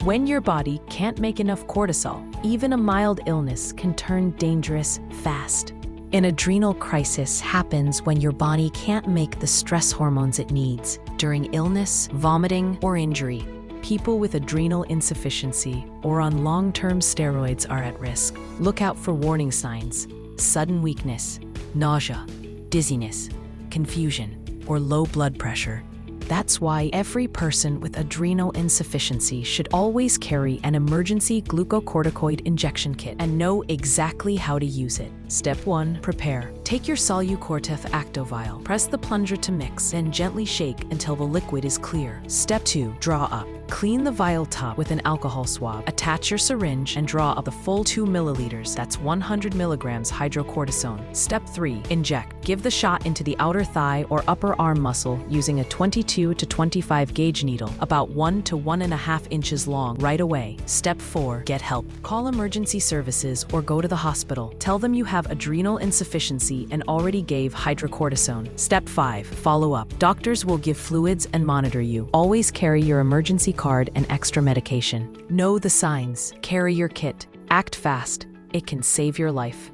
When your body can't make enough cortisol, even a mild illness can turn dangerous fast. An adrenal crisis happens when your body can't make the stress hormones it needs during illness, vomiting, or injury. People with adrenal insufficiency or on long-term steroids are at risk. Look out for warning signs: sudden weakness, nausea, dizziness, confusion, or low blood pressure. That's why every person with adrenal insufficiency should always carry an emergency glucocorticoid injection kit and know exactly how to use it. Step 1. Prepare. Take your Solucortef Acto vial. Press the plunger to mix, then gently shake until the liquid is clear. Step 2. Draw up. Clean the vial top with an alcohol swab. Attach your syringe and draw up the full 2 milliliters, that's 100 milligrams hydrocortisone. Step 3. Inject. Give the shot into the outer thigh or upper arm muscle using a 22 to 25 gauge needle, about 1 to 1.5 inches long, right away. Step 4. Get help. Call emergency services or go to the hospital. Tell them you have adrenal insufficiency and already gave hydrocortisone. Step 5. Follow up. Doctors will give fluids and monitor you. Always carry your emergency card and extra medication. Know the signs. Carry your kit. Act fast. It can save your life.